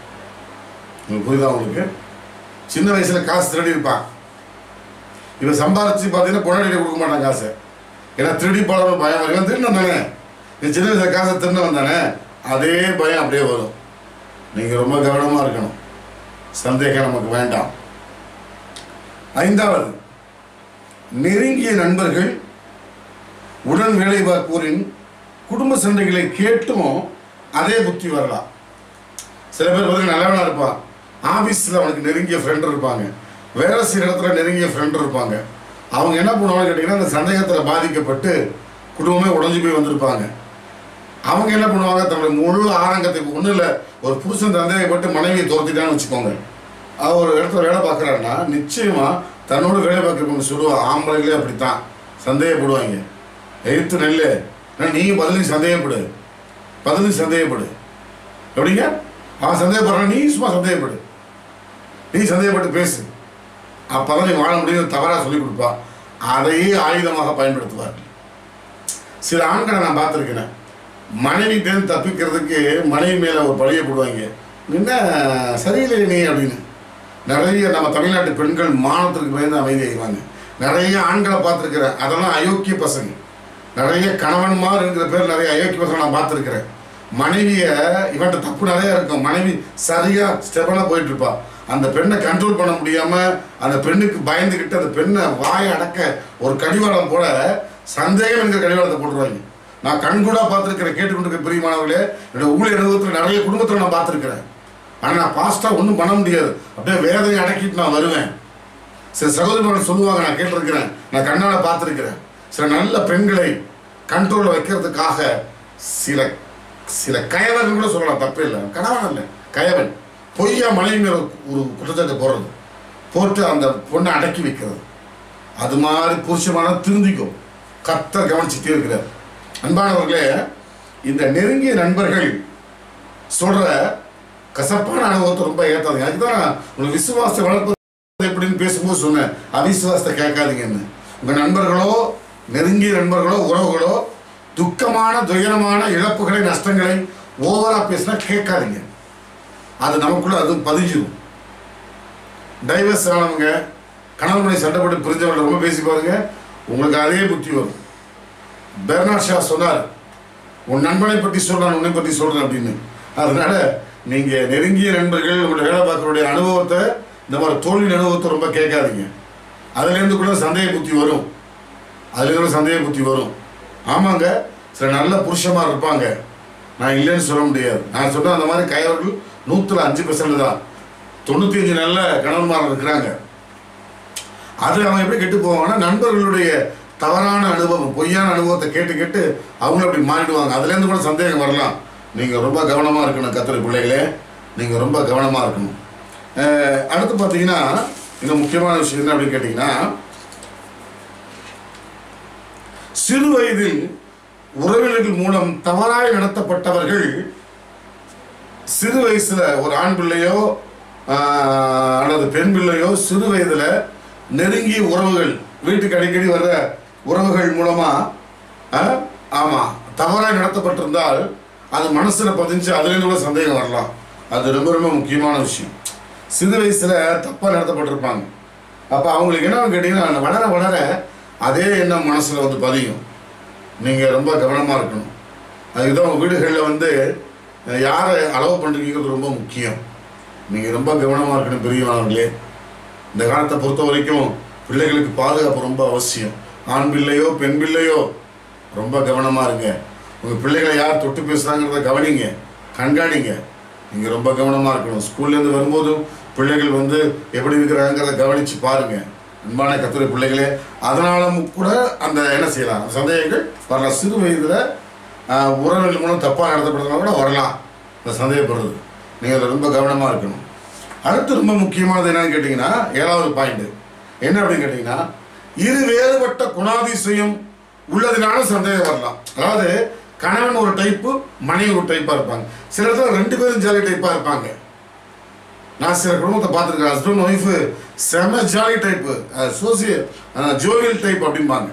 உங்களுக்கு புரியுதா? உங்களுக்கு சின்ன வயசில் காசு திருடி இருப்பான். இவன் சம்பாரிச்சு பார்த்தீங்கன்னா பொண்டாட்டிகிட்ட கொடுக்க மாட்டான் காசு. ஏன்னா திருடி போட பயம் வரும். இவன் திரும்ப வந்தானே, நீ சின்ன வயசில் காசை திரும்ப வந்தானே, அதே பயம் அப்படியே வரும். நீங்கள் ரொம்ப கவனமாக இருக்கணும். சந்தேகம் நமக்கு வேண்டாம். 5வது, நெருங்கிய நண்பர்கள் உடன் வேலை பார்ப்போரின் குடும்ப சண்டைகளை கேட்டும் அதே புத்தி வரலாம். சில பேர் பார்த்தீங்கன்னா நல்லவனாக இருப்பான். ஆஃபீஸில் அவனுக்கு நெருங்கிய ஃப்ரெண்டு இருப்பாங்க, வேலை செய்கிற இடத்துல நெருங்கிய ஃப்ரெண்டு இருப்பாங்க. அவங்க என்ன பண்ணுவாங்கன்னு கேட்டிங்கன்னா, அந்த சந்தேகத்தில் பாதிக்கப்பட்டு குடும்பமே உடஞ்சி போய் வந்திருப்பாங்க. அவங்க என்ன பண்ணுவாங்க, தன்னுடைய முழு ஆரங்கத்துக்கு ஒன்றும் இல்லை, ஒரு புருஷன் சந்தேகப்பட்டு மனைவியை துரத்திட்டான்னு வச்சுக்கோங்க. அவர் ஒரு இடத்துல வேலை பார்க்குறாருன்னா நிச்சயமாக தன்னோட வேலை பார்க்குறவங்க சொல்லுவாள், ஆம்பளைகளே அப்படித்தான் சந்தேகப்படுவாங்க. எழுத்து நெல், நீயும் பதிலுக்கு சந்தேகப்படு எப்படிங்க, அவன் சந்தேகப்படுறான், நீ சும்மா சந்தேகப்படு, நீ சந்தேகப்பட்டு பேசு, அப்போதான் நீ வாழ முடியும் தவறாக சொல்லிக் கொடுப்பா. அதையே ஆயுதமாக பயன்படுத்துவார்கள். சில ஆண்களை நான் பார்த்துருக்கிறேன், மனைவிட்டேருந்து தப்பிக்கிறதுக்கு மனைவி மேலே ஒரு பழியை போடுவாங்க. என்ன சரியில்லை நீ அப்படின்னு. நிறைய நம்ம தமிழ்நாட்டு பெண்கள் மானத்திற்கு பயந்து அமைதியாகிவாங்க. நிறைய ஆண்களை பார்த்துருக்கிறேன், அதெல்லாம் அயோக்கிய பசங்க. நிறைய கணவன்மார் இருக்கிற பேர் நிறைய அயோக்கிய பசங்க நான் பார்த்துருக்கிறேன். மனைவியை இவன்ட்ட தப்பு நிறையா இருக்கும், மனைவி சரியாக ஸ்டெபனாக போயிட்டுருப்பா. அந்த பெண்ணை கண்ட்ரோல் பண்ண முடியாமல் அந்த பெண்ணுக்கு பயந்துக்கிட்டு அந்த பெண்ணை வாயை அடக்க ஒரு கடிவாளம் போல சந்தேகம் என்கிற கடிவாளத்தை போட்டுருவாங்க. நான் கண்கூடாக பார்த்துருக்கிறேன், கேட்டுக்கொண்டிருக்க பிரியமானவர்களே. என்னோட ஊழிய அனுபவத்தில் நிறைய குடும்பத்தில் நான் பார்த்துருக்கிறேன். ஆனால் நான் பாஸ்ட்டாக ஒன்றும் பண்ண முடியாது, அப்படியே வேதனை அடக்கிட்டு நான் வருவேன். சில சகோதரர்கள் சொல்லுவாங்க, நான் கேட்டிருக்கிறேன், நான் கண்ணால் பார்த்துருக்கிறேன். சில நல்ல பெண்களை கண்ட்ரோலில் வைக்கிறதுக்காக சில கயவர்கள் கூட சொல்லலாம், தப்பே இல்லை, கணவன் இல்லை கயவன், பொய்யா மனைவி மேலே ஒரு குற்றச்சாட்டை போட்டு அந்த பொண்ணை அடக்கி வைக்கிறது. அது மாதிரி புருஷமான திருந்திக்கும், கர்த்தர் கவனிச்சுட்டே இருக்கிறார். அன்பானவர்களே, இந்த நெருங்கிய நண்பர்கள் சொல்ற கசப்பான அனுபவத்தை ரொம்ப ஏற்றாதீங்க. அதுக்குதான் உங்களுக்கு விசுவாசத்தை வளர்ப்பது எப்படின்னு பேசும்போது சொன்னேன், அவிசுவாசத்தை கேட்காதீங்கன்னு. உங்கள் நண்பர்களோ நெருங்கிய நண்பர்களோ உறவுகளோ துக்கமான துயரமான இழப்புகளை நஷ்டங்களை ஓவரா பேசினா கேட்காதீங்க. அது நமக்குள்ள அது பதிஞ்சிடும். டைவர்ஸ் ஆனவங்க, கணவனை சண்டைப்பட்டு பிரிஞ்சவங்க ரொம்ப பேசி பாருங்க, உங்களுக்கு அதே புத்தி வரும். பெர்னார்ட் ஷா சொன்னார், உன் நண்பனை பற்றி சொல்றான் உன்னை பற்றி சொல்றேன் அப்படின்னு. அதனால நீங்க நெருங்கிய நண்பர்கள் உங்களுடைய வேலை பார்க்கக்கூடிய அனுபவத்தை, இந்த மாதிரி தோல்வி அனுபவத்தை ரொம்ப கேட்காதீங்க. அதுலேருந்து கூட சந்தேக புத்தி வரும். ஆமாங்க, சில நல்ல புருஷமாக இருப்பாங்க, நான் இல்லைன்னு சொல்ல முடியாது. நான் சொன்ன அந்த மாதிரி கயவர்கள் 105% தான். 95 நல்ல கணவன்மார்கள் இருக்கிறாங்க. அது அவங்க எப்படி கெட்டு போவாங்கன்னா, நண்பர்களுடைய தவறான அனுபவம், பொய்யான அனுபவத்தை கேட்டு அவங்களும் அப்படி மாறிடுவாங்க. அதுலேருந்து கூட சந்தேகம் வரலாம். நீங்கள் ரொம்ப கவனமாக இருக்கணும் கர்த்தருடைய பிள்ளைகளே, நீங்கள் ரொம்ப கவனமாக இருக்கணும். அடுத்து பார்த்தீங்கன்னா, இன்னும் முக்கியமான விஷயம் என்ன அப்படின்னு கேட்டிங்கன்னா, சிறு வயதில் உறவினர்கள் மூலம் தவறாய் நடத்தப்பட்டவர்கள் சிறு வயசுல ஒரு ஆண் பிள்ளையோ அல்லது பெண் பிள்ளையோ சிறு வயதுல நெருங்கிய உறவுகள், வீட்டுக்கு அடிக்கடி வர்ற உறவுகள் மூலமா தவறாய் நடத்தப்பட்டிருந்தால் அது மனசுல பதிஞ்சு அதுலேருந்து கூட சந்தேகம் வரலாம். அது ரொம்ப ரொம்ப முக்கியமான விஷயம். சிறு வயசுல தப்பா நடத்தப்பட்டிருப்பாங்க. அப்ப அவங்களுக்கு என்ன கேட்டீங்கன்னா, வளர வளர அதே எண்ணம் மனசுல வந்து பதியும். நீங்க ரொம்ப கவனமா இருக்கணும். அதுக்குதான் உங்க வீடுகளில் யாரை அளவு பண்ணுறீங்கிறது ரொம்ப முக்கியம். நீங்கள் ரொம்ப கவனமாக இருக்கணும் பெரியவர்களே. இந்த காலத்தை பொறுத்த வரைக்கும் பிள்ளைகளுக்கு பாதுகாப்பு ரொம்ப அவசியம். ஆண் பிள்ளையோ பெண் பிள்ளையோ ரொம்ப கவனமாக இருங்க. உங்கள் பிள்ளைகளை யார் தொட்டு பேசுகிறாங்கிறத கவனிங்க, கண்காணிங்க. நீங்கள் ரொம்ப கவனமாக இருக்கணும். ஸ்கூல்லேருந்து வரும்போதும் பிள்ளைகள் எப்படி இருக்கிறாங்கிறத கவனித்து பாருங்கள். அன்பான கர்த்தருடைய பிள்ளைகளே, அதனாலும் கூட அந்த என்ன செய்யலாம், சந்தேகங்கள் வரலாம். சிறு வயதில் உறவுகள் மூலம் தப்பாக நடத்தப்படுறதுனால கூட வரலாம் இந்த சந்தேகப்படுறது. நீங்கள் அதில் ரொம்ப கவனமாக இருக்கணும். அடுத்து ரொம்ப முக்கியமானது என்னன்னு கேட்டிங்கன்னா, 7வது பாயிண்ட் என்ன அப்படின்னு கேட்டிங்கன்னா, இரு வேறுபட்ட குணாதிசயம் உள்ளதுனால சந்தேகம் வரலாம். அதாவது கணவன் ஒரு டைப்பு, மனைவி ஒரு டைப்பாக இருப்பாங்க. சில இடத்துல 2 பேரும் ஜாலி டைப்பாக இருப்பாங்க. நான் சில குடும்பத்தை பார்த்துருக்கேன், ஹஸ்பண்ட் ஒய்ஃபு செம ஜாலி டைப்பு, ஜோவியல் டைப் அப்படிம்பாங்க.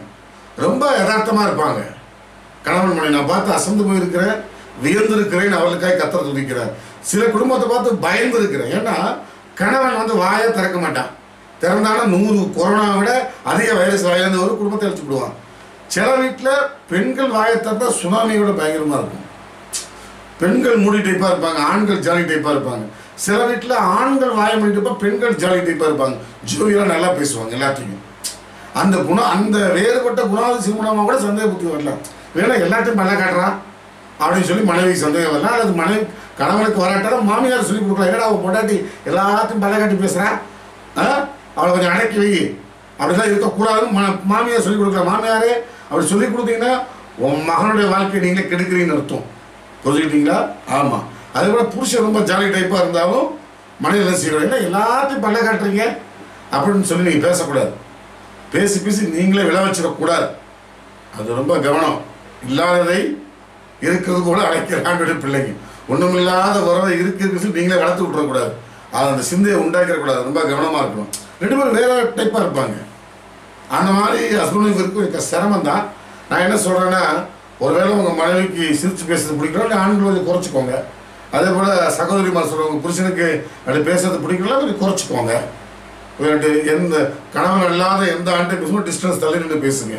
ரொம்ப யதார்த்தமாக இருப்பாங்க கணவன் மனைவி. நான் பார்த்து அசந்து போயிருக்கிறேன், வியந்திருக்கிறேன், அவளுக்காக கர்த்தரை துதிக்கிறேன். சில குடும்பத்தை பார்த்து பயந்து இருக்கிறேன். ஏன்னா கணவன் வந்து வாயை திறக்க மாட்டான். திறந்தாலும் 100 கொரோனாவை விட அதிக வைரஸ் வாயிலிருந்து ஒரு குடும்பத்தை அழிச்சு விடுவான். சில வீட்டில் பெண்கள் வாயை திறந்தா சுனாமியோட பயங்கரமாக இருக்கும். பெண்கள் மூடி டைப்பாக இருப்பாங்க, ஆண்கள் ஜாலி டைப்பாக இருப்பாங்க. சில வீட்டில் ஆண்கள் வாயை மூடிட்டு பெண்கள் ஜாலி டைப்பாக இருப்பாங்க. ஜோவியெல்லாம் நல்லா பேசுவாங்க எல்லாத்தையும். அந்த குணம், அந்த வேறுபட்ட குணாதிசயம் மூலமாக கூட சந்தேக புத்தி வரலாம். வேணா எல்லாத்தையும் பல்ல காட்டுறான் அப்படின்னு சொல்லி மனைவிக்கு சந்தேகம் வரலாம். அல்லது மனைவி கணவனுக்கு வராட்டாலும் மாமியார் சொல்லி கொடுக்கலாம். ஏன்னா அவள் பொண்டாட்டி எல்லாத்தையும் பல்ல காட்டி பேசுகிறான், அவளை கொஞ்சம் அடக்கி வை, அப்படிலாம் இருக்கக்கூடாதுன்னு மாமியார் சொல்லிக் கொடுக்கலாம். மாமியாரே அப்படி சொல்லி கொடுத்தீங்கன்னா உன் மகனுடைய வாழ்க்கையை நீங்களே கெடுக்கிறீங்கன்னு அர்த்தம். புரிஞ்சுக்கிட்டீங்களா? ஆமாம். அதே போல் புருஷன் ரொம்ப ஜாலி டைப்பாக இருந்தாலும் மனைவி என்ன செய்யணும், ஏன்னா எல்லாத்தையும் பல்ல காட்டுறீங்க அப்படின்னு சொல்லி நீங்கள் பேசக்கூடாது. பேசி பேசி நீங்களே விளை வச்சிடக்கூடாது. அது ரொம்ப கவனம். இல்லாததை இருக்கிறது கூட அழைக்கிறான் பிள்ளைங்க. ஒன்றுமில்லாத உறவை இருக்குன்னு சொல்லி நீங்களே வளர்த்து விட்டுறக்கூடாது. அது அந்த சிந்தையை உண்டாக்கிடக்கூடாது. ரொம்ப கவனமாக இருக்கணும். 2 பேரும் வேற டைப்பாக இருப்பாங்க. அந்த மாதிரி ஹஸ்பண்டுக்கு இருக்கும் சிரமம் தான். நான் என்ன சொல்கிறேன்னா, ஒருவேளை உங்கள் மனைவிக்கு சிரித்து பேசுறது பிடிக்கிறோம், இல்லை ஆண்கள் கொஞ்சம் குறைச்சிக்கோங்க. அதே போல் சகோதரிமார் சொல்லுவாங்க, புருஷனுக்கு அப்படி பேசுறது பிடிக்கலாம், கொஞ்சம் குறைச்சிக்கோங்க. எந்த கணவன் இல்லாத எந்த ஆண்டையும் பேசும்போது டிஸ்டன்ஸ் தள்ளி நின்று பேசுங்க.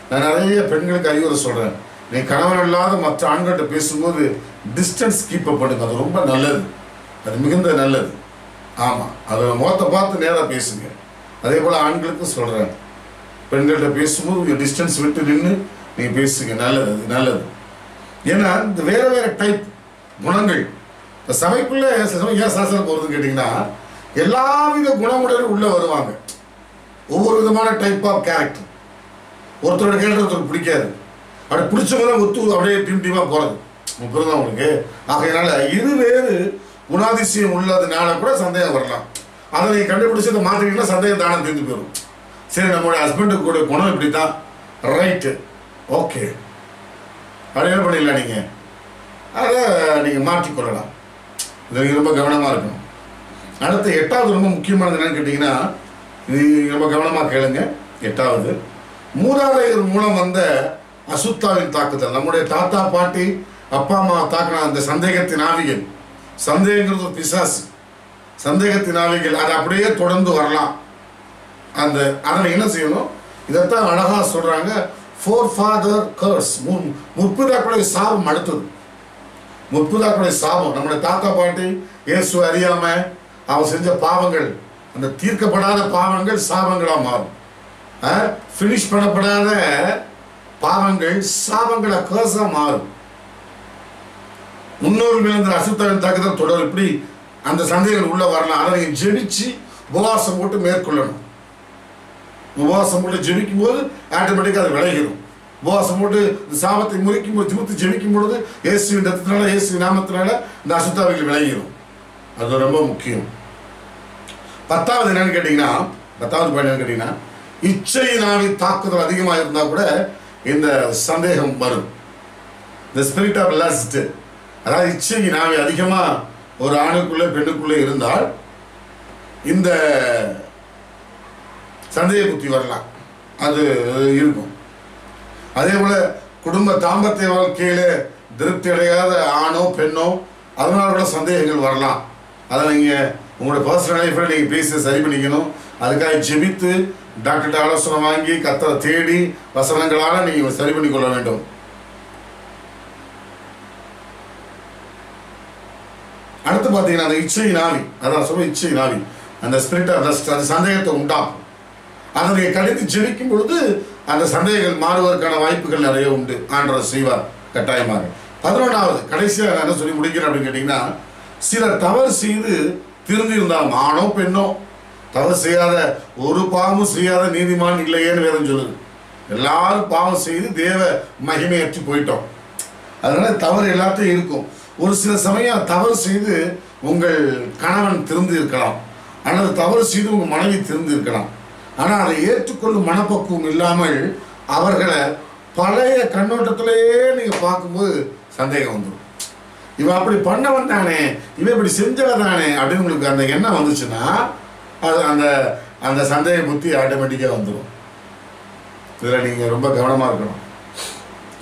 நான் நிறைய பெண்களுக்கு அறிவுரை சொல்கிறேன், நீ கணவன் இல்லாத மற்ற ஆண்கள்கிட்ட பேசும்போது டிஸ்டன்ஸ் கீப் அப் பண்ணுங்க. அது ரொம்ப நல்லது, அது மிகுந்த நல்லது. ஆமாம், அதை முகத்தை பார்த்து நேராக பேசுங்க. அதே போல் ஆண்களுக்கும் சொல்கிறேன், பெண்கள்கிட்ட பேசும்போது டிஸ்டன்ஸ் விட்டு நின்று நீங்கள் பேசுங்க. நல்லது, அது நல்லது. ஏன்னா இந்த வேறு வேறு டைப் குணங்கள் இப்போ சபைக்குள்ளே ஏன் சாசனம் போகிறதுன்னு கேட்டிங்கன்னா, எல்லாவித குணமுடையும் உள்ளே வருவாங்க. ஒவ்வொரு விதமான டைப் ஆஃப் கேரக்டர். ஒருத்தரோட கேரக்டர் ஒருத்தருக்கு பிடிக்காது, அப்படி பிடிச்சவங்க ஒத்து அப்படியே டீமாக போகிறது புரியுதா உங்களுக்கு? ஆகையினால இது வேறு குணாதிசயம் உள்ளதுனால கூட சந்தேகம் வரலாம். அதை நீங்கள் கண்டுபிடிச்சி அதை மாற்றிக்கிட்டீங்கன்னா சந்தேகம் தானே தீர்ந்து போயிடும். சரி, நம்மளுடைய ஹஸ்பண்டுக்கு கூட குணம் இப்படி தான், ரைட்டு, ஓகே, அப்படி என்ன பண்ணிடலாம், நீங்கள் அதை நீங்கள் மாற்றிக்கொள்ளலாம். இது ரொம்ப கவனமாக இருக்கணும். அடுத்து 8வது ரொம்ப முக்கியமானது என்னன்னு கேட்டிங்கன்னா, இது ரொம்ப கவனமாக கேளுங்க. 8வது, மூதாதையர் மூலம் வந்த அசுத்தாவின் தாக்குதல். நம்முடைய தாத்தா பாட்டி அப்பா அம்மா தாக்கின அந்த சந்தேகத்தின் ஆவிகள், சந்தேகங்கிறது ஒரு பிசாசு, சந்தேகத்தின் ஆவிகள் அது அப்படியே தொடர்ந்து வரலாம். அதை என்ன செய்யணும், இதைத்தான் அழகாக சொல்கிறாங்க, ஃபோர்ஃபாதர் கர்ஸ், முற்பிதாக்களுடைய சாபம். அடுத்தது முற்பிதாக்களுடைய சாபம். நம்முடைய தாத்தா பாட்டி இயேசு அறியாமல் அவன் செஞ்ச பாவங்கள், அந்த தீர்க்கப்படாத பாவங்கள் சாபங்களாக மாறும். ஃபினிஷ் பண்ணப்படாத பாவங்கள் சாபங்களை கர்ஸாக மாறும். முன்னோர்கள் இருந்த அசுத்தாவின் தாக்குதல் தொடர். இப்படி அந்த சந்தேகங்கள் உள்ள வரலாம். அதை நீங்கள் ஜெபிச்சு உபவாசம் போட்டு மேற்கொள்ளணும். உபவாசம் போட்டு ஜெபிக்கும் போது ஆட்டோமேட்டிக்காக அது விளைகிறோம். உபவாசம் போட்டு இந்த சாபத்தை முறிக்கும் போது ஜிமுத்து ஜெபிக்கும் பொழுது இயேசுவின் ரத்தத்தினால, இயேசுவின் நாமத்தினால இந்த அசுத்தாவிகள் விளைகிறோம். அது ரொம்ப முக்கியம். 10வது என்னன்னு கேட்டிங்கன்னா, 10வது பாயிண்ட் என்னன்னு கேட்டிங்கன்னா, இச்சையினாவி தாக்குதல் அதிகமாக இருந்தால் கூட இந்த சந்தேகம் வரும். த ஸ்பிரிட் ஆஃப் லஸ்ட், அதாவது இச்சையினாவி அதிகமாக ஒரு ஆணுக்குள்ளே பெண்ணுக்குள்ளே இருந்தால் இந்த சந்தேக புத்தி வரலாம், அது இருக்கும். அதே போல் குடும்ப தாம்பத்திய வாழ்க்கையில் திருப்தி அடையாத ஆணோ பெண்ணோ அதனால கூட சந்தேகங்கள் வரலாம். அதை நீங்கள் உங்களோட பர்சனல் லைஃப்பில் நீங்கள் பேசி சரி பண்ணிக்கணும். அதுக்காக ஜெபித்து டாக்டர்கிட்ட ஆலோசனை வாங்கி கர்த்தரை தேடி வசனங்களால் நீங்கள் சரி பண்ணிக்கொள்ள வேண்டும். அடுத்து பார்த்தீங்கன்னா, அந்த இச்சை நாவி, அதான் சொல்ல இச்சை நாவி, அந்த ஸ்பிரிட் ஆஃப் லஸ்ட், அந்த சந்தேகத்தை உண்டாகும். அதை நீங்கள் கடித்து ஜெபிக்கும் பொழுது அந்த சந்தேகங்கள் மாறுவதற்கான வாய்ப்புகள் நிறைய உண்டு. ஆண்டவர் செய்வார் கட்டாயமாக. 11வது கடைசியாக நான் என்ன சொல்லி முடிக்கிறேன் அப்படின்னு கேட்டிங்கன்னா, சில தவறு செய்து திருந்தி இருந்தாலும், ஆணோ பெண்ணோ, தவறு செய்யாத ஒரு பாவமும் செய்யாத நீதிமான் இல்லையேன்னு வேதம் சொல்லுது. எல்லாரும் பாவம் செய்து தேவ மகிமையற்று போயிட்டோம். அதனால தவறு எல்லாத்தையும் இருக்கும். ஒரு சில சமயம் தவறு செய்து உங்கள் கணவன் திருந்து இருக்கலாம், அல்லது தவறு செய்து உங்கள் மனைவி திருந்து இருக்கலாம். ஆனால் அதை ஏற்றுக்கொள்ளும் மனப்பக்குவம் இல்லாமல் அவர்களை பழைய கண்ணோட்டத்திலேயே நீங்கள் பார்க்கும்போது சந்தேகம் வந்துடும். இவன் அப்படி பண்ணவன் தானே, இவன் இப்படி செஞ்சவன் தானே அப்படின்னு உங்களுக்கு அந்த எண்ணம் வந்துச்சுன்னா அது அந்த அந்த சந்தேக புத்தி ஆட்டோமேட்டிக்காக வந்துடும். இதில் நீங்கள் ரொம்ப கவனமாக இருக்கணும்.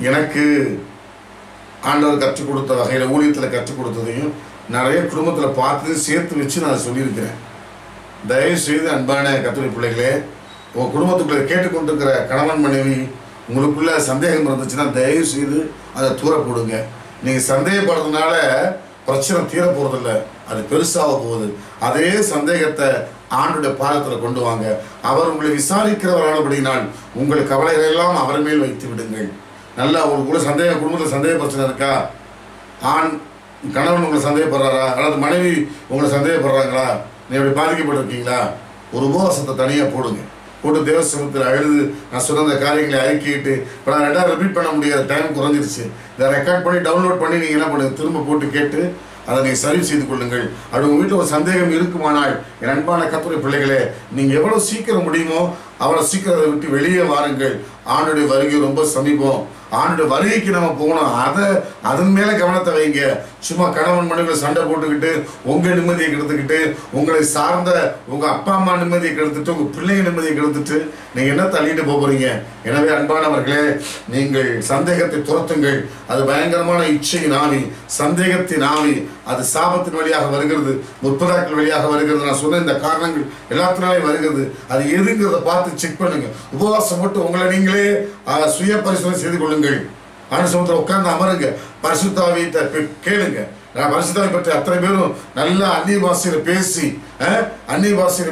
எனக்கு ஆண்டவர் கற்றுக் கொடுத்த வகையில் ஊழியத்தில் கற்றுக் கொடுத்ததையும் நிறைய குடும்பத்தில் பார்த்து சேர்த்து வச்சு நான் சொல்லியிருக்கிறேன். தயவு செய்து அன்பான கர்த்தருடைய பிள்ளைகளே, உங்கள் குடும்பத்துக்குள்ளே கேட்டுக்கொண்டிருக்கிற கணவன் மனைவி உங்களுக்குள்ள சந்தேகம் இருந்துச்சுன்னா தயவு செய்து அதை தூர போடுங்க. நீங்கள் சந்தேகப்படுறதுனால பிரச்சனை தீர போகிறதில்ல, அது பெருசாக போகுது. அதே சந்தேகத்தை ஆண்டுடைய பாதத்தில் கொண்டு வாங்க. அவர் உங்களை விசாரிக்கிறவரானபடினால் உங்கள் கவலைகள் எல்லாம் அவர் மேல் வைத்து விடுங்கள். நல்லா உங்களுக்குள்ள குடும்பத்தில் சந்தேக பிரச்சனை இருக்கா? ஆண் கணவன் உங்களை சந்தேகப்படுறாரா, அல்லது மனைவி உங்களை சந்தேகப்படுறாங்களா, நீ அப்படி பாதிக்கப்பட்டிருக்கீங்களா? ஒரு உபவாசத்தை தனியாக போடுங்க. போட்டு தேவசமத்தில் அழுது நான் சொன்ன அந்த காரியங்களை அறிக்கிட்டு, இப்போ நான் ரெண்டாவது ரிப்பீட் பண்ண முடியாத டைம் குறைஞ்சிருச்சு. இதை ரெக்கார்ட் பண்ணி டவுன்லோட் பண்ணி நீங்கள் என்ன பண்ணுங்க, திரும்ப போட்டு கேட்டு அதை நீங்கள் சரி செய்து கொள்ளுங்கள். அப்படி உங்கள் வீட்டில் ஒரு சந்தேகம் இருக்குமானால் என் அன்பான கர்த்தருடைய பிள்ளைகளே, நீங்கள் எவ்வளோ சீக்கிரம் முடியுமோ அவ்வளோ சீக்கிரம் அதை விட்டு வெளியே வாருங்கள். ஆண்டுடைய வருகை ரொம்ப சமீபம். ஆண்டுடைய வருகைக்கு நம்ம போகணும். அதன் மேலே கவனத்தை வைங்க. சும்மா கணவன் மனைவிகளை சண்டை போட்டுக்கிட்டு உங்கள் நிம்மதியை கெடுத்துக்கிட்டு, உங்களை சார்ந்த உங்கள் அப்பா அம்மா நிம்மதியை கெடுத்துட்டு, உங்கள் பிள்ளைங்க நிம்மதியை கெடுத்துட்டு நீங்கள் என்ன தள்ளிட்டு போகிறீங்க? எனவே அன்பானவர்களே, நீங்கள் சந்தேகத்தை துரத்துங்கள். அது பயங்கரமான இச்சையின் ஆவி, சந்தேகத்தின் ஆவி. அது சாபத்தின் வழியாக வருகிறது, முற்பதாக்கள் வழியாக வருகிறது. நான் சொன்ன இந்த காரணங்கள் எல்லாத்தினாலே வருகிறது. அது எதுங்கிறத பார்த்து செக் பண்ணுங்க. உபவாசம் போட்டு உங்களை நீங்களே சுய பரிசோதனை செய்து கொள்ளுங்கள். ஆண்டு உட்கார்ந்து அமருங்க, பரிசுத்த ஆவியை கேளுங்க. நான் பரிசுத்த ஆவி பற்றி அத்தனை பேரும் நல்லா அந்நிய பாஷையில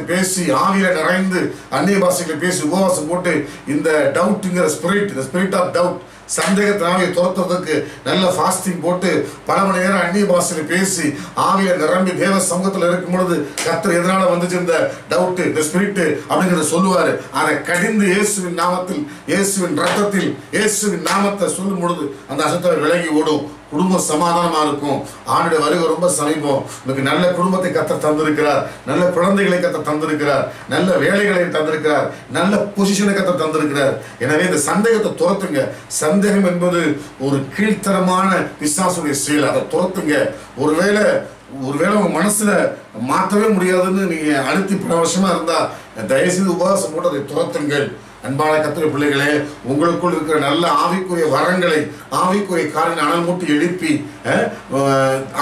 பேசி ஆவியில நிறைந்து அந்நிய பாஷைகளை பேசி உபவாசம் போட்டு இந்த டவுட்டுங்கிற ஸ்பிரிட் ஆஃப் டவுட், சந்தேகத்தினாலே துரத்துறதுக்கு நல்ல ஃபாஸ்டிங் போட்டு பல மணி நேரம் அந்நிய பாஷையில பேசி ஆவியை நிரம்பி தேவ சமூகத்தில் இருக்கும் பொழுது கர்த்தர் எதனால வந்துச்சு இந்த டவுட்டு, இந்த ஸ்பிரிட் அப்படிங்கிறத சொல்லுவாரு. அதை கடிந்து இயேசுவின் நாமத்தில், இயேசுவின் ரத்தத்தில், இயேசுவின் நாமத்தை சொல்லும் பொழுது அந்த அசத்தை விலகி ஓடும். குடும்பம் சமாதானமா இருக்கும். ஆண்டுடைய வருகை ரொம்ப சமீபம். உங்களுக்கு நல்ல குடும்பத்தை கர்த்தர் தந்திருக்கிறார், நல்ல குழந்தைகளை கர்த்தர் தந்திருக்கிறார், நல்ல வேலைகளை தந்திருக்கிறார், நல்ல பொசிஷனை கர்த்தர் தந்திருக்கிறார். எனவே இந்த சந்தேகத்தை துரத்துங்க. சந்தேகம் என்பது ஒரு கீழ்த்தரமான பிசாசுடைய செயல். அதை துரத்துங்க. ஒருவேளை உங்க மனசுல மாற்றவே முடியாதுன்னு நீங்க அழுத்தி பல வருஷமா இருந்தா தயவுசெய்து உபவாசம் போட்டு அதை துரத்துங்கள். அன்பான கர்த்தருடைய பிள்ளைகளே, உங்களுக்குள் இருக்கிற நல்ல ஆவிக்குரிய வரங்களை, ஆவிக்குரிய காரியங்களை அனல் மூட்டி எழுப்பி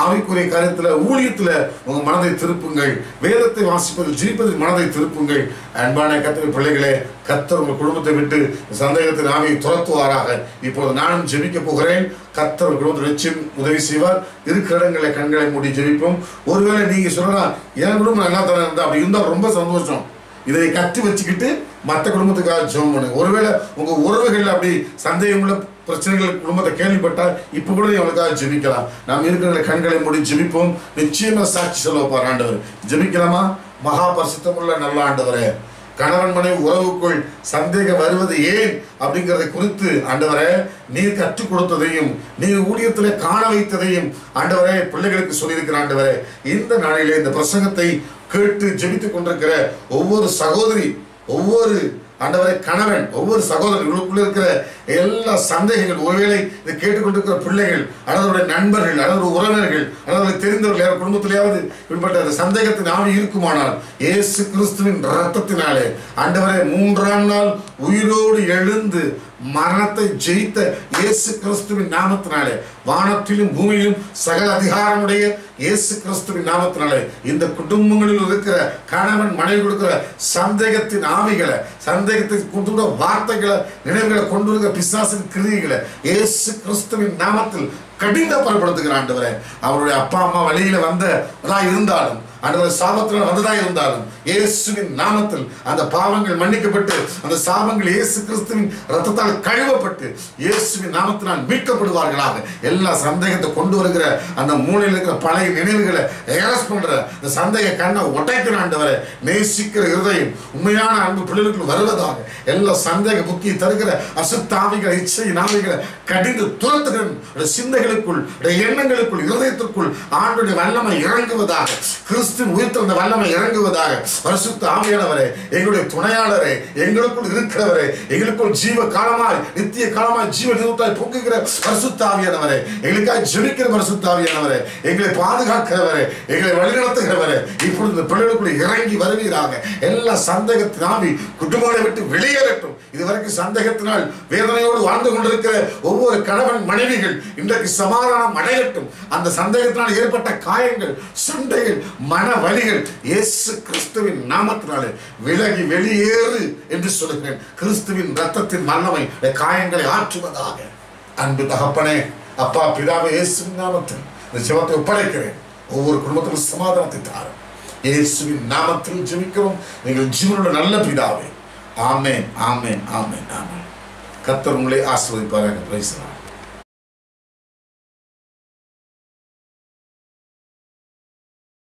ஆவிக்குரிய காரியத்தில் ஊழியத்தில் உங்கள் மனதை திருப்புங்கள். வேதத்தை வாசிப்பதில் ஜீவிப்பதில் மனதை திருப்புங்கள். அன்பான கர்த்தருடைய பிள்ளைகளே, கர்த்தர் உங்கள் குடும்பத்தை விட்டு சந்தேகத்தின் ஆவியை துரத்துவாராக. இப்போது நானும் ஜெபிக்க போகிறேன். கர்த்தர் குடும்பத்தை வச்சு உதவி செய்வார். இருக்கிற இடங்களை கண்களை மூடி ஜெபிப்போம். ஒருவேளை நீங்க சொல்லலாம், என் குடும்பம் நல்லா தானே இருந்தா, அப்படி இருந்தால் ரொம்ப சந்தோஷம். இதை கட்டி வச்சுக்கிட்டு மற்ற குடும்பத்துக்காக ஜெபம் பண்ணுங்க. ஒருவேளை உங்க உறவுகள் அப்படி சந்தேகமுள்ள பிரச்சனைகள் குடும்பத்தை கேள்விப்பட்டால் இப்ப கூட அவளுக்காக ஜெபிக்கலாம். நாம் இருக்கிற கண்களை மூடி ஜெபிப்போம். நிச்சயமா சாட்சி சொல்ல வைப்பார் ஆண்டவர். ஜெபிக்கலாமா? மகா பரிசுத்தமுள்ள நல்ல ஆண்டவரே, கணவன் மனைவி உறவுக்குள் சந்தேகம் வருவது ஏன் அப்படிங்கிறதை குறித்து ஆண்டவரே நீர் கற்றுக் கொடுத்ததையும் நீர் ஊழியத்திலே காண வைத்ததையும் ஆண்டவரே பிள்ளைகளுக்கு சொல்லியிருக்கிற ஆண்டவரே, இந்த நாளிலே இந்த பிரசங்கத்தை கேட்டு ஜெபித்துக் கொண்டிருக்கிற ஒவ்வொரு சகோதரி, ஒவ்வொரு ஆண்டவரை கணவன், ஒவ்வொரு சகோதரர்களுக்குள்ள இருக்கிற எல்லா சந்தேகங்கள், ஒருவேளை இதை கேட்டுக்கொண்டிருக்கிற பிள்ளைகள் அல்லது நண்பர்கள் அல்லது உறவினர்கள் அல்லது தெரிந்தவர்கள் யார் குடும்பத்திலேயாவது இப்படிப்பட்ட அந்த சந்தேகத்தின் ஆவி இருக்குமானால் இயேசு கிறிஸ்துவின் இரத்தத்தினாலே ஆண்டவரை 3ஆம் நாள் உயிரோடு எழுந்து மரணத்தை ஜெயித்த இயேசு கிறிஸ்துவின் நாமத்தினாலே, வானத்திலும் பூமியிலும் சகல அதிகாரமுடைய இயேசு கிறிஸ்துவின் நாமத்தினாலே இந்த குடும்பங்களில் இருக்கிற கணவன் மனைவி கொடுக்கிற சந்தேகத்தின் ஆவிகளை, சந்தேகத்தை கொண்டு வார்த்தைகளை, நினைவுகளை கொண்டு வருகிற பிசாசின் கிரியைகளை இயேசு கிறிஸ்துவின் நாமத்தில் கடினப்படுத்துகிற ஆண்டவரே, அவருடைய அப்பா அம்மா வழியில வந்ததா இருந்தாலும், ஆண்டவரே சாபத்தில் வந்ததா இருந்தாலும் இயேசுவின் நாமத்தில் அந்த பாவங்கள் மன்னிக்கப்பட்டு அந்த சாபங்கள் இயேசு கிறிஸ்துவின் ரத்தத்தால் கழுவப்பட்டு இயேசுவின் நாமத்தினால் மீட்கப்படுவார்களாக. எல்லா சந்தேகத்தை கொண்டு வருகிற அந்த மூலையில் இருக்கிற பழைய நினைவுகளை எரஸ் பண்ற அந்த சந்தேக கண்ணை உடைக்கிற ஆண்டவரே, நேசிக்கிற இருதயம் உண்மையான அன்பு பிள்ளைகளுக்கு வருவதாக. எல்லா சந்தேக புத்தியை தருகிற அசுத்தாவிகளை, இச்சை நாவிகளை கடிந்து துரத்துகிற சிந்தைகளுக்குள், எண்ணங்களுக்குள், இருதயத்திற்குள் ஆண்டுடைய வல்லமை இறங்குவதாக. கிறிஸ்துவின் உயிர்த்தெழுந்த வல்லமை இறங்குவதாக. பரிசுத்த ஆவியானவரே, எங்களுடைய துணையாளரே, எங்களுக்குள் இருக்கிறவரே, எங்களுக்குள் ஜீவ காலமாய் நித்திய காலமாய் ஜீவ நிறுத்தாய் பொங்குகிற பரிசுத்த ஆவியானவரே, எங்களுக்காக ஜெபிக்கிற பரிசுத்த ஆவியானவரே, எங்களை பாதுகாக்கிறவரே, எங்களை வழிநடத்துகிறவரே, இப்பொழுது இந்த பிள்ளைகளுக்குள்ள இறங்கி வருவீராக. எல்லா சந்தேகத்தின் ஆவி குடும்பங்களை விட்டு வெளியேறட்டும். இதுவரைக்கும் சந்தேகத்தினால் வேதனையோடு வாழ்ந்து கொண்டிருக்கிற ஒவ்வொரு கணவன் மனைவிகள் இன்றைக்கு சமாதானம் அடையட்டும். அந்த சந்தேகத்தினால் ஏற்பட்ட காயங்கள், சண்டைகள் மன வலிகள் இயேசு கிறிஸ்துவின் நாமத்தினாலே விலகி வெளியேறு என்று சொல்லுகிறேன். கிறிஸ்துவின் ரத்தத்தின் மன்னவை காயங்களை ஆற்றுவதாக. அன்பு தகப்பனே, அப்பா, பிதாவே, இயேசுவின் நாமத்தில் இந்த ஜெபத்தை ஒப்படைக்கிறேன். ஒவ்வொரு குடும்பத்திலும் சமாதானத்தை தாரும். இயேசுவின் நாமத்தில் ஜெபிக்கிறோம் நீங்கள் ஜீவனுள்ள நல்ல பிதாவே. ஆமென், ஆமென், ஆமென், ஆமென். கர்த்தர் உங்களை ஆசீர்வதிப்பாராக. Praise the Lord.